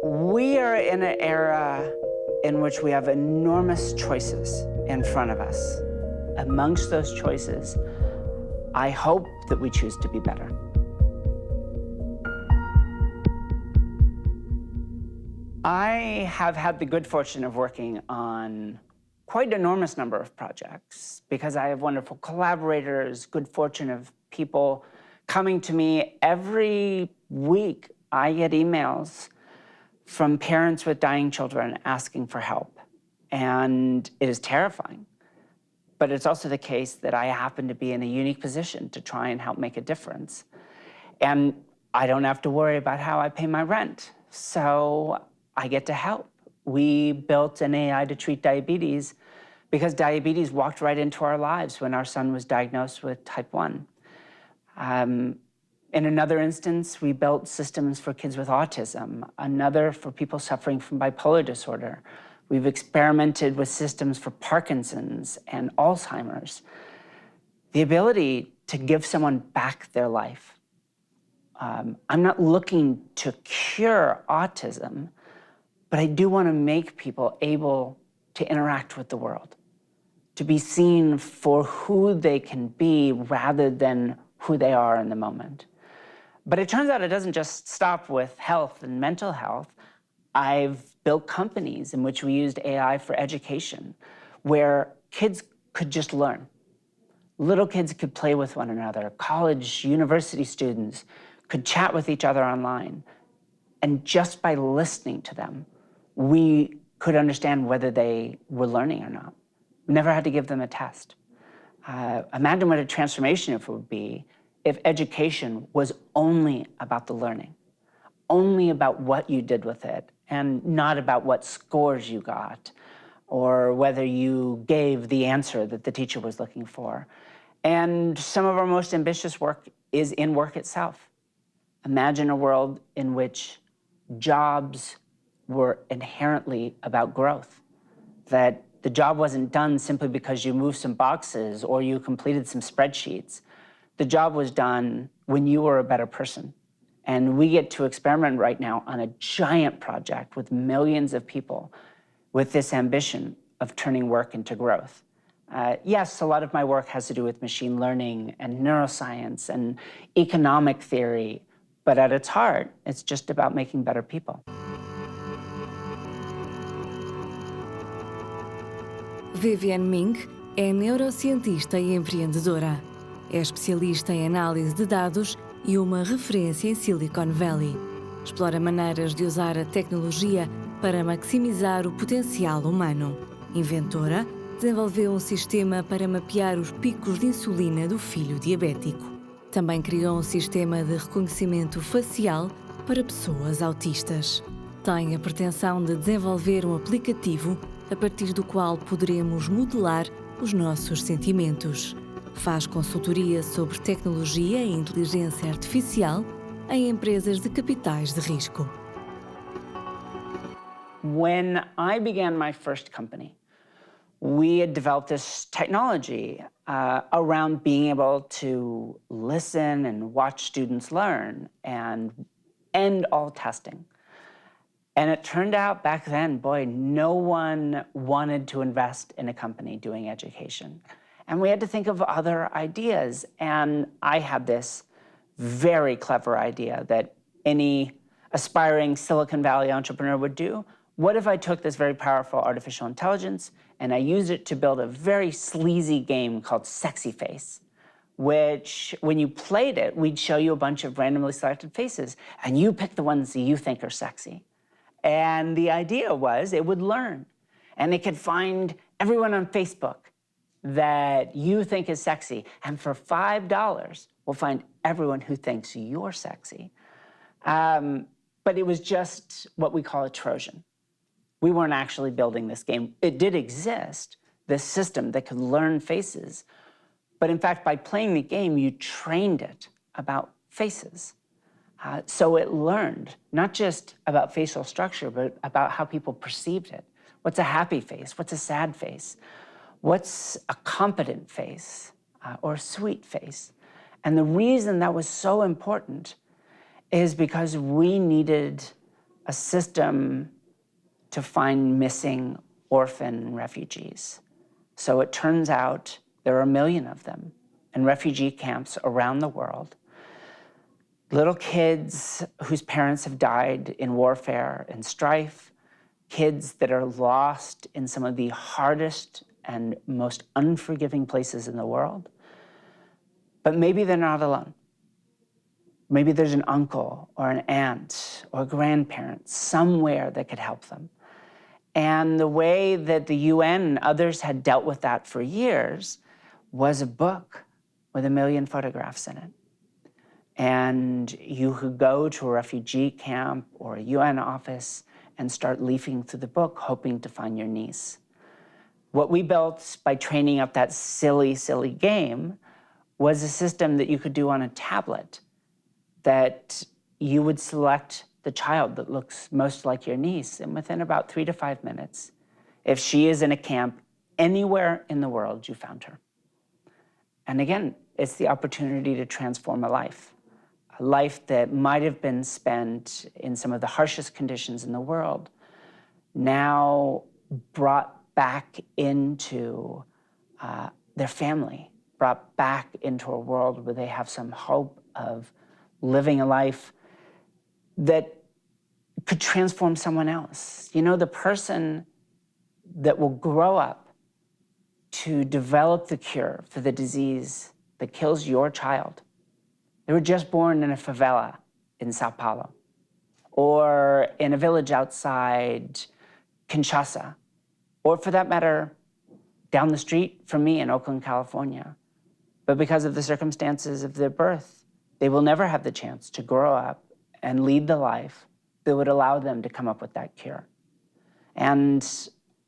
We are in an era in which we have enormous choices in front of us. Amongst those choices, I hope that we choose to be better. I have had the good fortune of working on quite an enormous number of projects because I have wonderful collaborators, good fortune of people coming to me every week. I get emails from parents with dying children asking for help, and it is terrifying. But it's also the case that I happen to be in a unique position to try and help make a difference. And I don't have to worry about how I pay my rent, so I get to help. We built an AI to treat diabetes because diabetes walked right into our lives when our son was diagnosed with type 1. In another instance, we built systems for kids with autism, another for people suffering from bipolar disorder. We've experimented with systems for Parkinson's and Alzheimer's. The ability to give someone back their life. I'm not looking to cure autism, but I do want to make people able to interact with the world, to be seen for who they can be rather than who they are in the moment. But it turns out it doesn't just stop with health and mental health. I've built companies in which we used AI for education, where kids could just learn. Little kids could play with one another. College, university students could chat with each other online. And just by listening to them, we could understand whether they were learning or not. We never had to give them a test. Imagine what a transformation it would be if education was only about the learning, only about what you did with it, and not about what scores you got, or whether you gave the answer that the teacher was looking for. And some of our most ambitious work is in work itself. Imagine a world in which jobs were inherently about growth, that the job wasn't done simply because you moved some boxes or you completed some spreadsheets. The job was done when you were a better person. And we get to experiment right now on a giant project with millions of people with this ambition of turning work into growth. Yes, a lot of my work has to do with machine learning and neuroscience and economic theory, but at its heart, it's just about making better people. Vivienne Ming é neurocientista e empreendedora. É especialista em análise de dados e uma referência em Silicon Valley. Explora maneiras de usar a tecnologia para maximizar o potencial humano. Inventora, desenvolveu um sistema para mapear os picos de insulina do filho diabético. Também criou um sistema de reconhecimento facial para pessoas autistas. Tem a pretensão de desenvolver um aplicativo a partir do qual poderemos modelar os nossos sentimentos. Faz consultoria sobre tecnologia e inteligência artificial em empresas de capitais de risco. When I began my first company, we had developed this technology around being able to listen and watch students learn and end all testing. And it turned out back then, boy, no one wanted to invest in a company doing education. And we had to think of other ideas. And I had this very clever idea that any aspiring Silicon Valley entrepreneur would do. What if I took this very powerful artificial intelligence and I used it to build a very sleazy game called Sexy Face, which when you played it, we'd show you a bunch of randomly selected faces, and you pick the ones that you think are sexy. And the idea was it would learn, and it could find everyone on Facebook that you think is sexy, and for $5, we'll find everyone who thinks you're sexy. But it was just what we call a Trojan. We weren't actually building this game. It did exist, this system that could learn faces. But in fact, by playing the game, you trained it about faces. So it learned not just about facial structure, but about how people perceived it. What's a happy face? What's a sad face? What's a competent face or a sweet face? And the reason that was so important is because we needed a system to find missing orphan refugees. So it turns out there are 1 million of them in refugee camps around the world. Little kids whose parents have died in warfare and strife, kids that are lost in some of the hardest and most unforgiving places in the world. But maybe they're not alone. Maybe there's an uncle or an aunt or a grandparent somewhere that could help them. And the way that the UN and others had dealt with that for years was a book with 1 million photographs in it. And you could go to a refugee camp or a UN office and start leafing through the book, hoping to find your niece. What we built by training up that silly, silly game was a system that you could do on a tablet, that you would select the child that looks most like your niece, and within about 3 to 5 minutes, if she is in a camp anywhere in the world, you found her. And again, it's the opportunity to transform a life that might have been spent in some of the harshest conditions in the world, now brought back into their family, brought back into a world where they have some hope of living a life that could transform someone else. You know, the person that will grow up to develop the cure for the disease that kills your child. They were just born in a favela in Sao Paulo, or in a village outside Kinshasa, or for that matter, down the street from me in Oakland, California. But because of the circumstances of their birth, they will never have the chance to grow up and lead the life that would allow them to come up with that cure. And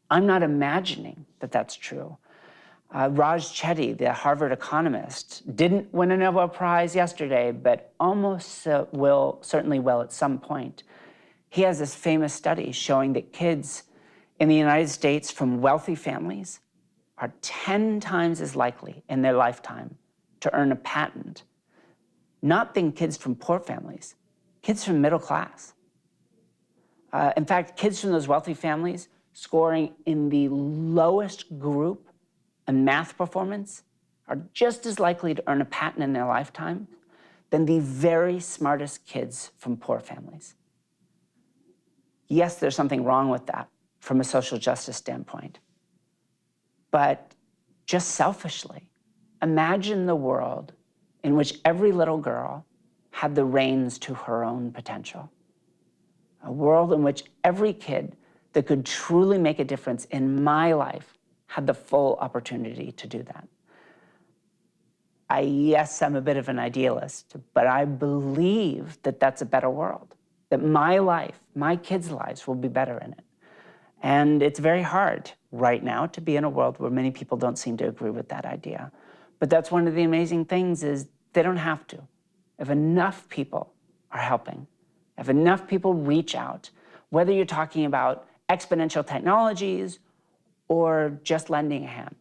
I'm not imagining that that's true. Raj Chetty, the Harvard economist, didn't win a Nobel Prize yesterday, but almost certainly will at some point. He has this famous study showing that kids in the United States from wealthy families are 10 times as likely in their lifetime to earn a patent, not than kids from poor families, kids from middle class. In fact, kids from those wealthy families scoring in the lowest group in math performance are just as likely to earn a patent in their lifetime than the very smartest kids from poor families. Yes, there's something wrong with that from a social justice standpoint. But just selfishly, imagine the world in which every little girl had the reins to her own potential. A world in which every kid that could truly make a difference in my life had the full opportunity to do that. Yes, I'm a bit of an idealist, but I believe that that's a better world, that my life, my kids' lives will be better in it. And it's very hard right now to be in a world where many people don't seem to agree with that idea. But that's one of the amazing things is they don't have to. If enough people are helping, if enough people reach out, whether you're talking about exponential technologies or just lending a hand,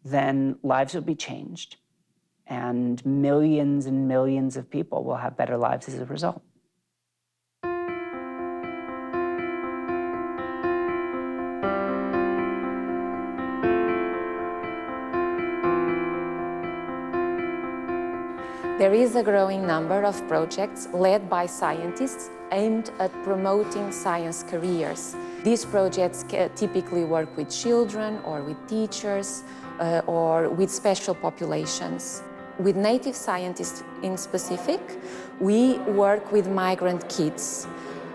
then lives will be changed and millions of people will have better lives as a result. There is a growing number of projects led by scientists aimed at promoting science careers. These projects typically work with children or with teachers or with special populations. With native scientists in specific, we work with migrant kids.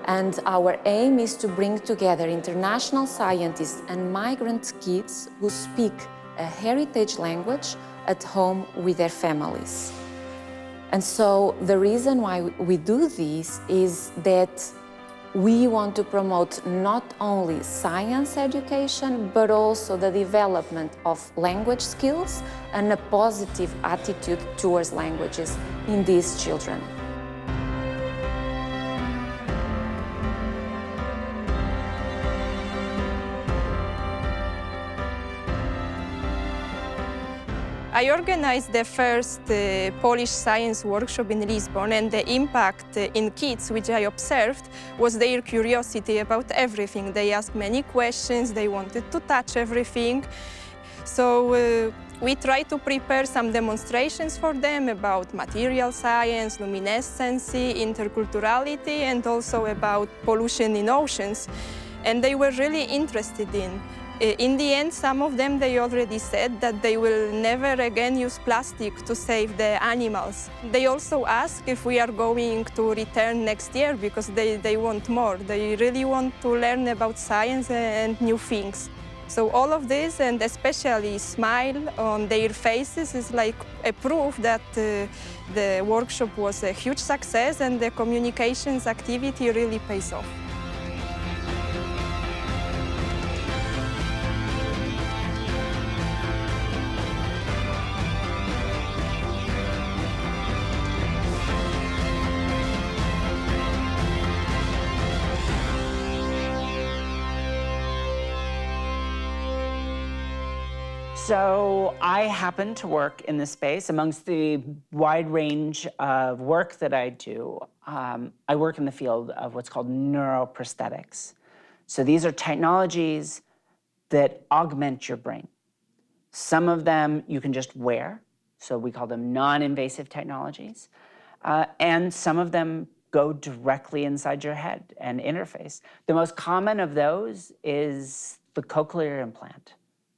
And our aim is to bring together international scientists and migrant kids who speak a heritage language at home with their families. And so the reason why we do this is that we want to promote not only science education, but also the development of language skills and a positive attitude towards languages in these children. I organized the first Polish science workshop in Lisbon, and the impact in kids, which I observed, was their curiosity about everything. They asked many questions, they wanted to touch everything. So we tried to prepare some demonstrations for them about material science, luminescency, interculturality, and also about pollution in oceans. And they were really interested in. In the end, some of them, they already said that they will never again use plastic to save the animals. They also ask if we are going to return next year because they want more. They really want to learn about science and new things. So all of this, and especially smile on their faces, is like a proof that the workshop was a huge success and the communications activity really pays off. So I happen to work in this space. Amongst the wide range of work that I do, I work in the field of what's called neuroprosthetics. So these are technologies that augment your brain. Some of them you can just wear, so we call them non-invasive technologies, and some of them go directly inside your head and interface. The most common of those is the cochlear implant.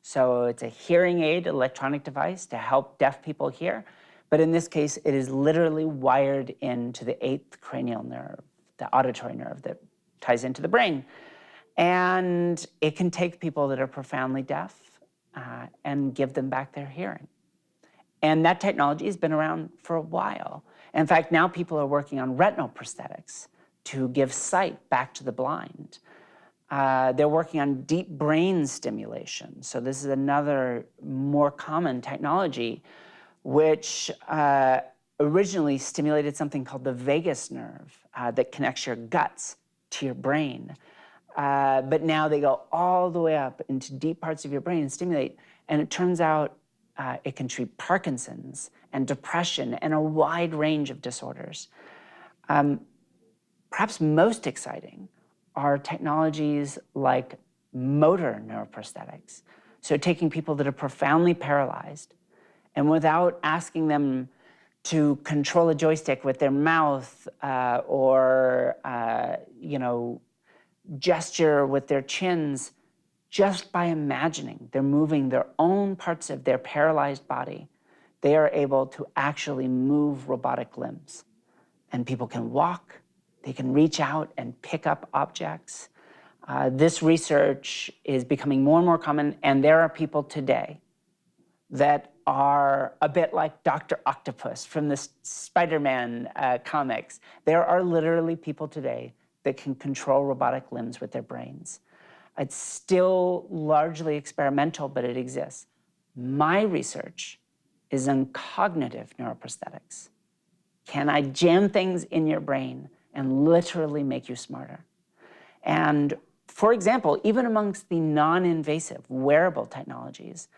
So it's a hearing aid electronic device to help deaf people hear, but in this case, it is literally wired into the 8th cranial nerve, the auditory nerve that ties into the brain. And it can take people that are profoundly deaf and give them back their hearing. And that technology has been around for a while. In fact, now people are working on retinal prosthetics to give sight back to the blind. They're working on deep brain stimulation. So this is another more common technology, which originally stimulated something called the vagus nerve that connects your guts to your brain. But now they go all the way up into deep parts of your brain and stimulate. And it turns out it can treat Parkinson's and depression and a wide range of disorders. Perhaps most exciting are technologies like motor neuroprosthetics. So taking people that are profoundly paralyzed and without asking them to control a joystick with their mouth or gesture with their chins, just by imagining they're moving their own parts of their paralyzed body, they are able to actually move robotic limbs. And people can walk, they can reach out and pick up objects. This research is becoming more and more common, and there are people today that are a bit like Dr. Octopus from the Spider-Man comics. There are literally people today that can control robotic limbs with their brains. It's still largely experimental, but it exists. My research is in cognitive neuroprosthetics. Can I jam things in your brain and literally make you smarter? And for example, even amongst the non-invasive wearable technologies,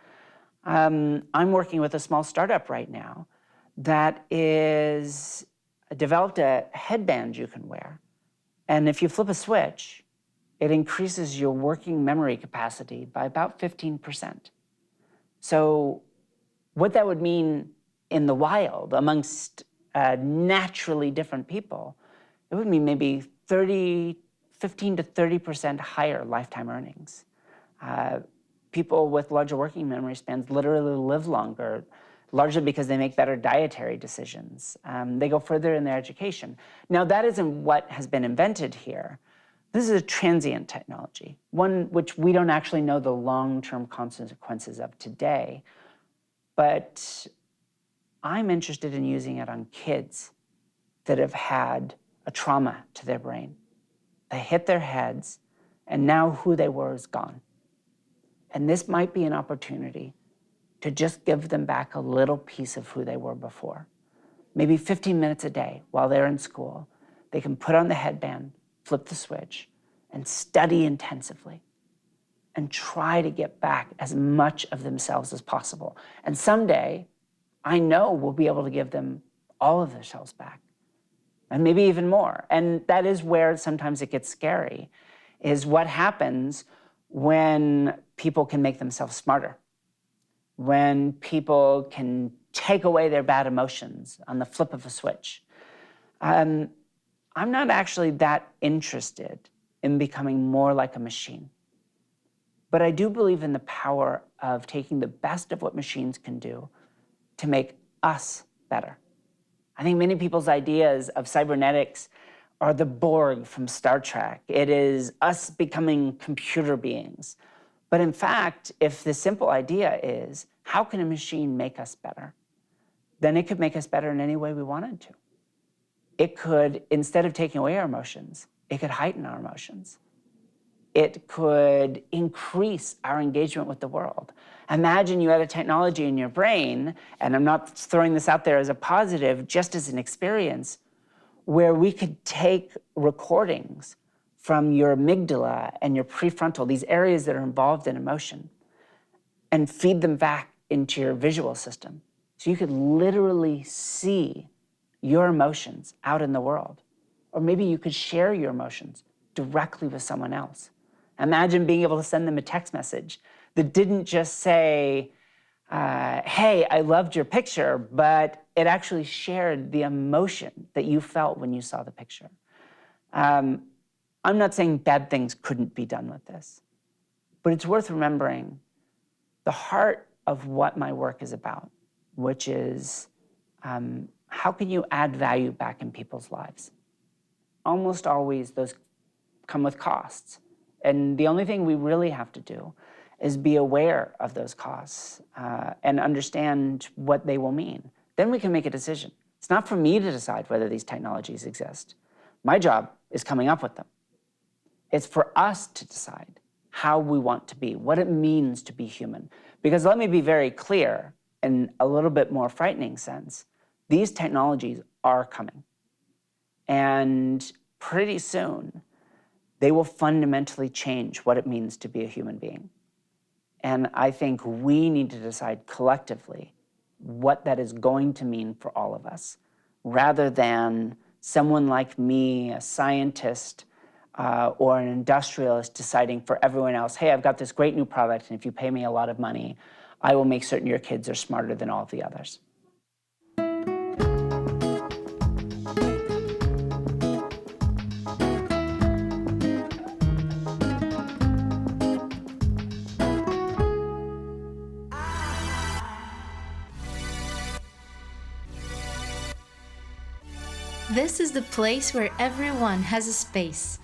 I'm working with a small startup right now that is developed a headband you can wear. And if you flip a switch, it increases your working memory capacity by about 15%. So what that would mean in the wild amongst naturally different people, it would mean maybe 15 to 30% higher lifetime earnings. People with larger working memory spans literally live longer, largely because they make better dietary decisions. They go further in their education. Now, that isn't what has been invented here. This is a transient technology, one which we don't actually know the long-term consequences of today. But I'm interested in using it on kids that have had a trauma to their brain. They hit their heads, and now who they were is gone. And this might be an opportunity to just give them back a little piece of who they were before. Maybe 15 minutes a day while they're in school, they can put on the headband, flip the switch, and study intensively. and try to get back as much of themselves as possible. And someday, I know we'll be able to give them all of themselves back, and maybe even more. And that is where sometimes it gets scary, is what happens when people can make themselves smarter, when people can take away their bad emotions on the flip of a switch. I'm not actually that interested in becoming more like a machine. But I do believe in the power of taking the best of what machines can do to make us better. I think many people's ideas of cybernetics are the Borg from Star Trek. It is us becoming computer beings. But in fact, if the simple idea is, how can a machine make us better? Then it could make us better in any way we wanted to. It could, instead of taking away our emotions, it could heighten our emotions. It could increase our engagement with the world. Imagine you had a technology in your brain, and I'm not throwing this out there as a positive, just as an experience, where we could take recordings from your amygdala and your prefrontal, these areas that are involved in emotion, and feed them back into your visual system. So you could literally see your emotions out in the world. Or maybe you could share your emotions directly with someone else. Imagine being able to send them a text message that didn't just say, hey, I loved your picture, but it actually shared the emotion that you felt when you saw the picture. I'm not saying bad things couldn't be done with this, but it's worth remembering the heart of what my work is about, which is how can you add value back in people's lives? Almost always those come with costs. And the only thing we really have to do is be aware of those costs and understand what they will mean. Then we can make a decision. It's not for me to decide whether these technologies exist. My job is coming up with them. It's for us to decide how we want to be, what it means to be human. Because let me be very clear, in a little bit more frightening sense, these technologies are coming. And pretty soon, they will fundamentally change what it means to be a human being. And I think we need to decide collectively what that is going to mean for all of us, rather than someone like me, a scientist, or an industrialist deciding for everyone else, hey, I've got this great new product, and if you pay me a lot of money, I will make certain your kids are smarter than all of the others. This is the place where everyone has a space.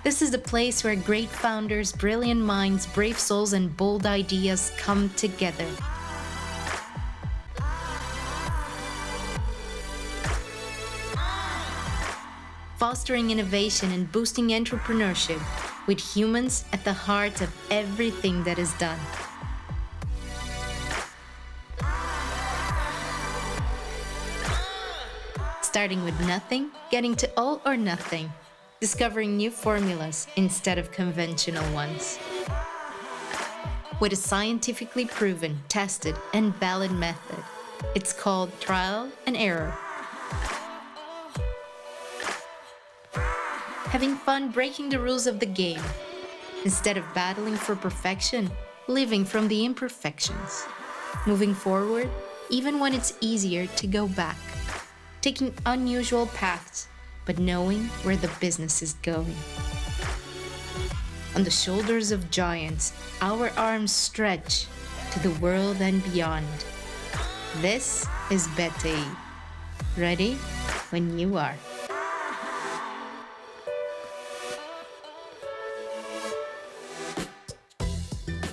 This is the place where great founders, brilliant minds, brave souls, and bold ideas come together. Fostering innovation and boosting entrepreneurship with humans at the heart of everything that is done. Starting with nothing, getting to all or nothing. Discovering new formulas instead of conventional ones. With a scientifically proven, tested, and valid method. It's called trial and error. Having fun breaking the rules of the game. Instead of battling for perfection, living from the imperfections. Moving forward, even when it's easier to go back. Taking unusual paths, but knowing where the business is going. On the shoulders of giants, our arms stretch to the world and beyond. This is BTI. Ready when you are.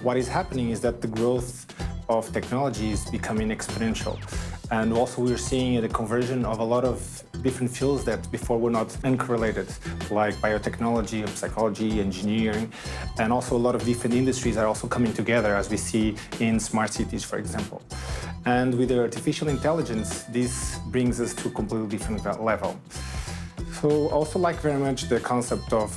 What is happening is that the growth of technology is becoming exponential. And also we're seeing the conversion of a lot of different fields that before were not uncorrelated, like biotechnology, psychology, engineering, and also a lot of different industries are also coming together, as we see in smart cities, for example. And with the artificial intelligence, this brings us to a completely different level. So I also like very much the concept of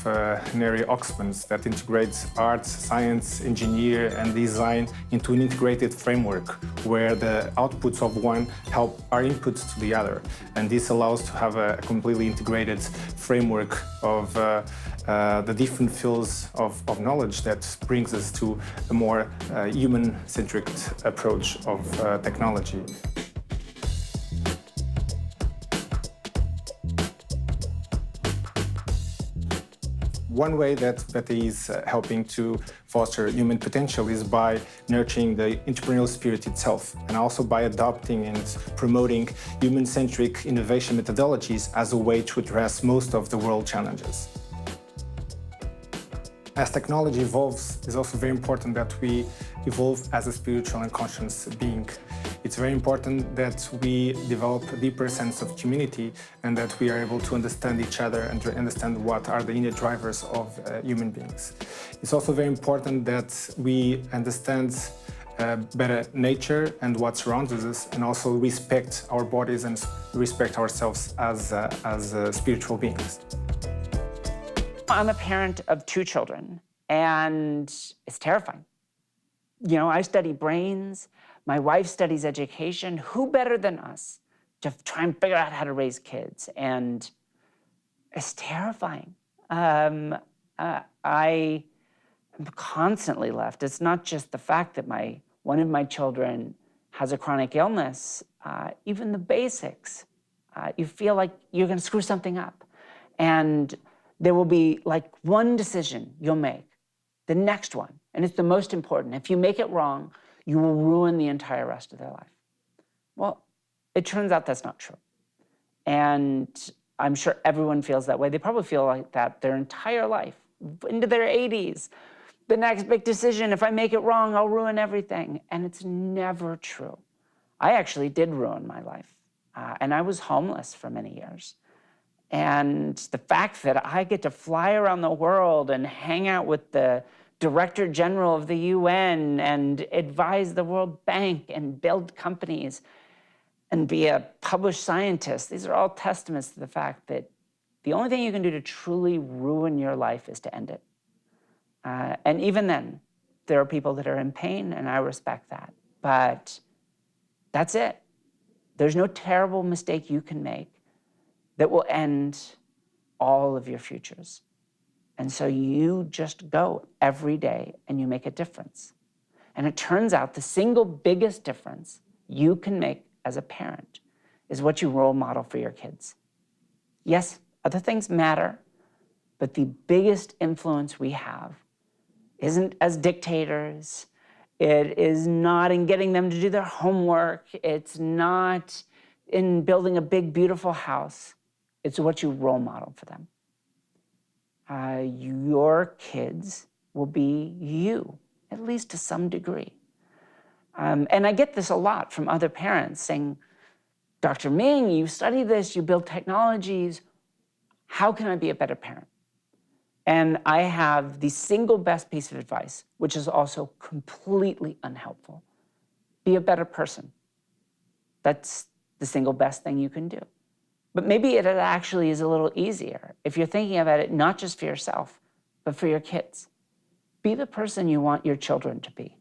neuroscience that integrates art, science, engineer, and design into an integrated framework where the outputs of one help our inputs to the other. And this allows to have a completely integrated framework of the different fields of knowledge that brings us to a more human-centric approach of technology. One way that is helping to foster human potential is by nurturing the entrepreneurial spirit itself, and also by adopting and promoting human-centric innovation methodologies as a way to address most of the world challenges. As technology evolves, it's also very important that we evolve as a spiritual and conscious being. It's very important that we develop a deeper sense of community and that we are able to understand each other and to understand what are the inner drivers of human beings. It's also very important that we understand better nature and what surrounds us, and also respect our bodies and respect ourselves as spiritual beings. I'm a parent of 2 children, and it's terrifying. You know, I study brains, my wife studies education. Who better than us to try and figure out how to raise kids? And it's terrifying. I am constantly left. It's not just the fact that one of my children has a chronic illness, even the basics. You feel like you're gonna screw something up. And there will be like one decision you'll make, the next one, and it's the most important. If you make it wrong, you will ruin the entire rest of their life. Well, it turns out that's not true. And I'm sure everyone feels that way. They probably feel like that their entire life, into their 80s. The next big decision, if I make it wrong, I'll ruin everything. And it's never true. I actually did ruin my life. And I was homeless for many years. And the fact that I get to fly around the world and hang out with the Director General of the UN and advise the World Bank and build companies and be a published scientist, these are all testaments to the fact that the only thing you can do to truly ruin your life is to end it. And even then, there are people that are in pain, and I respect that. But that's it. There's no terrible mistake you can make that will end all of your futures. And so you just go every day and you make a difference. And it turns out the single biggest difference you can make as a parent is what you role model for your kids. Yes, other things matter, but the biggest influence we have isn't as dictators. It is not in getting them to do their homework. It's not in building a big, beautiful house. It's what you role model for them. Your kids will be you, at least to some degree. And I get this a lot from other parents saying, Dr. Ming, you study this, you build technologies. How can I be a better parent? And I have the single best piece of advice, which is also completely unhelpful. Be a better person. That's the single best thing you can do. But maybe it actually is a little easier if you're thinking about it not just for yourself, but for your kids. Be the person you want your children to be,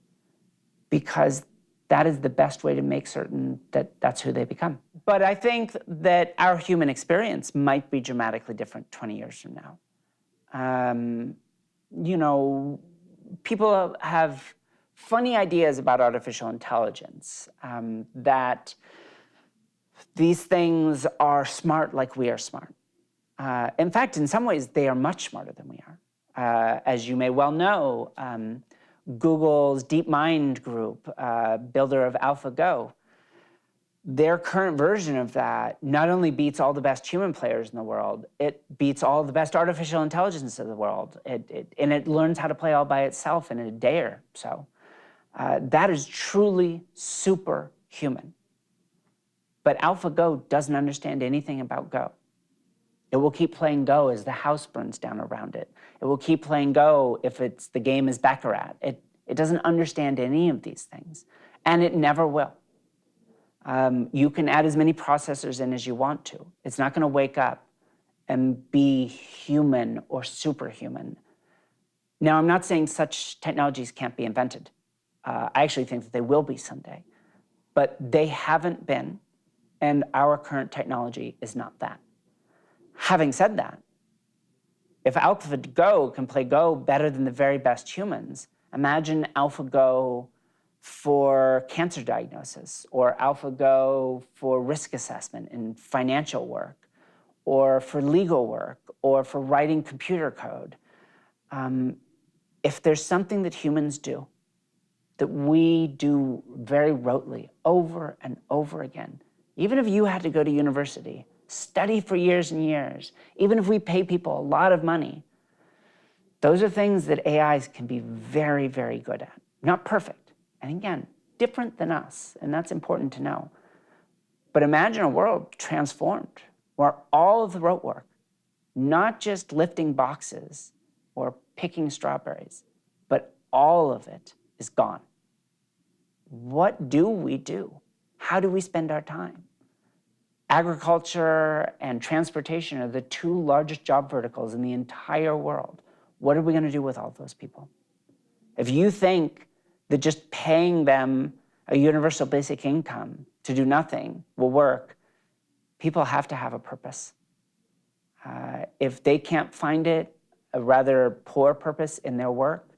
because that is the best way to make certain that that's who they become. But I think that our human experience might be dramatically different 20 years from now. You know, people have funny ideas about artificial intelligence, that these things are smart like we are smart. In fact, in some ways, they are much smarter than we are. As you may well know, Google's DeepMind group, builder of AlphaGo, their current version of that not only beats all the best human players in the world, it beats all the best artificial intelligence in the world. And it learns how to play all by itself in a day or so. That is truly superhuman. But AlphaGo doesn't understand anything about Go. It will keep playing Go as the house burns down around it. It will keep playing Go if the game is Baccarat. It doesn't understand any of these things, and it never will. You can add as many processors in as you want to. It's not going to wake up and be human or superhuman. Now, I'm not saying such technologies can't be invented. I actually think that they will be someday, but they haven't been, and our current technology is not that. Having said that, if AlphaGo can play Go better than the very best humans, imagine AlphaGo for cancer diagnosis, or AlphaGo for risk assessment in financial work, or for legal work, or for writing computer code. If there's something that humans do that we do very rotely over and over again, even if you had to go to university, study for years and years, even if we pay people a lot of money, those are things that AIs can be very, very good at. Not perfect, and again, different than us, and that's important to know. But imagine a world transformed where all of the rote work, not just lifting boxes or picking strawberries, but all of it is gone. What do we do? How do we spend our time? Agriculture and transportation are the two largest job verticals in the entire world. What are we going to do with all those people? If you think that just paying them a universal basic income to do nothing will work, people have to have a purpose. If they can't find it, a rather poor purpose in their work,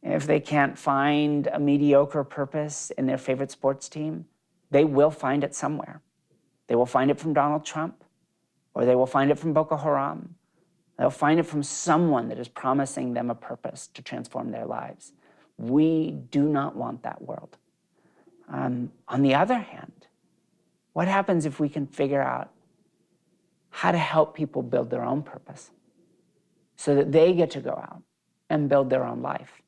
if they can't find a mediocre purpose in their favorite sports team, they will find it somewhere. They will find it from Donald Trump, or they will find it from Boko Haram. They'll find it from someone that is promising them a purpose to transform their lives. We do not want that world. On the other hand, what happens if we can figure out how to help people build their own purpose so that they get to go out and build their own life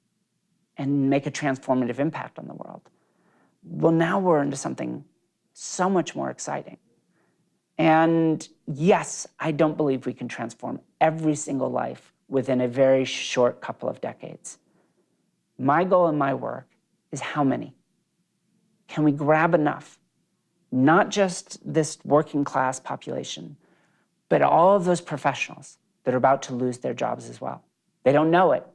and make a transformative impact on the world? Well, now we're into something so much more exciting. And yes, I don't believe we can transform every single life within a very short couple of decades. My goal in my work is how many? Can we grab enough? Not just this working class population, but all of those professionals that are about to lose their jobs as well. They don't know it,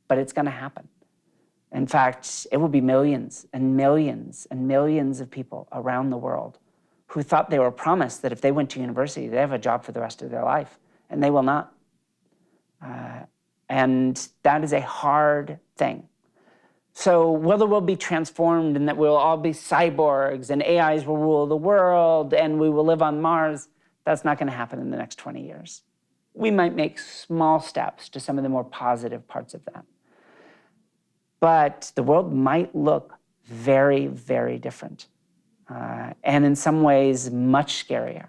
but it's going to happen. In fact, it will be millions and millions and millions of people around the world who thought they were promised that if they went to university, they have a job for the rest of their life, and they will not. And that is a hard thing. So will the world be transformed and that we'll all be cyborgs and AIs will rule the world and we will live on Mars? That's not going to happen in the next 20 years. We might make small steps to some of the more positive parts of that. But the world might look very, very different. And in some ways, much scarier.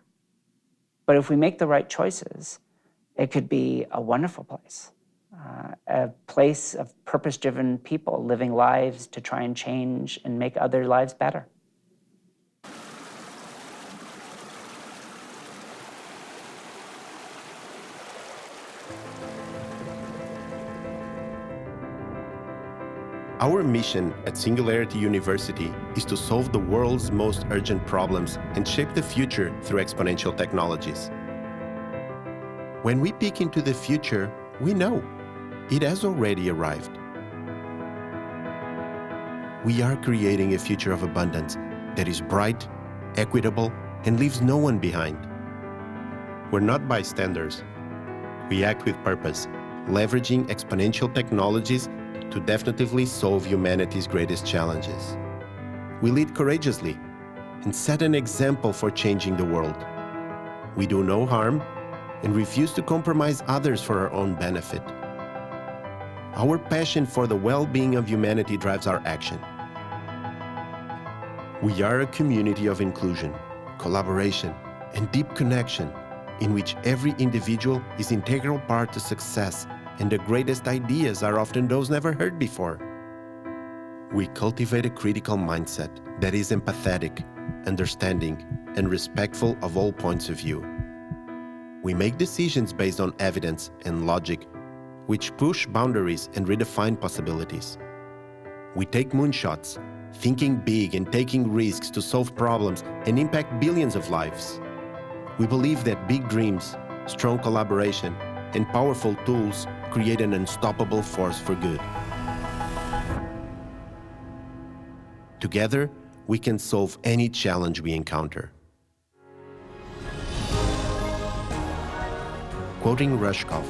But if we make the right choices, it could be a wonderful place. A place of purpose-driven people living lives to try and change and make other lives better. Our mission at Singularity University is to solve the world's most urgent problems and shape the future through exponential technologies. When we peek into the future, we know it has already arrived. We are creating a future of abundance that is bright, equitable, and leaves no one behind. We're not bystanders. We act with purpose, leveraging exponential technologies to definitively solve humanity's greatest challenges. We lead courageously and set an example for changing the world. We do no harm and refuse to compromise others for our own benefit. Our passion for the well-being of humanity drives our action. We are a community of inclusion, collaboration, and deep connection in which every individual is an integral part to success, and the greatest ideas are often those never heard before. We cultivate a critical mindset that is empathetic, understanding, and respectful of all points of view. We make decisions based on evidence and logic, which push boundaries and redefine possibilities. We take moonshots, thinking big and taking risks to solve problems and impact billions of lives. We believe that big dreams strong collaboration, and powerful tools create an unstoppable force for good. Together, we can solve any challenge we encounter. Quoting Rushkoff,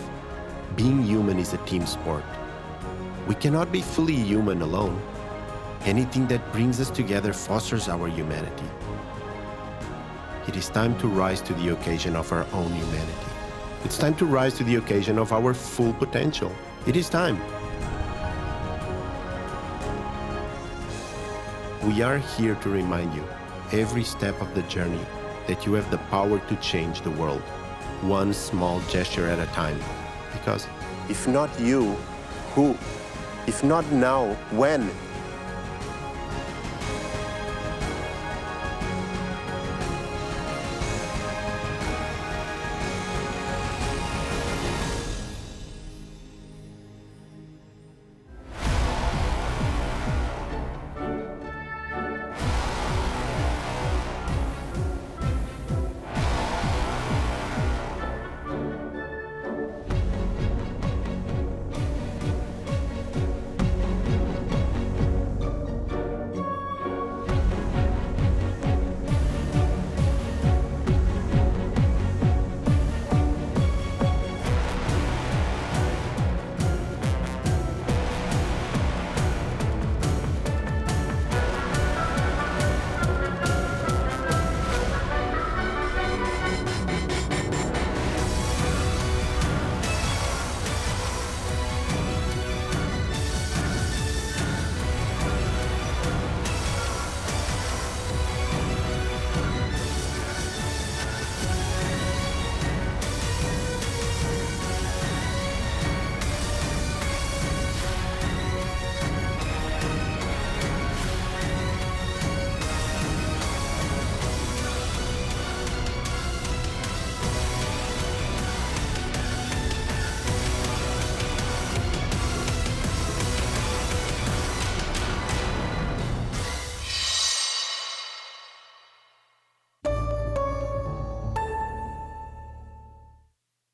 being human is a team sport. We cannot be fully human alone. Anything that brings us together fosters our humanity. It is time to rise to the occasion of our own humanity. It's time to rise to the occasion of our full potential. It is time. We are here to remind you, every step of the journey, that you have the power to change the world, one small gesture at a time. Because if not you, who? If not now, when?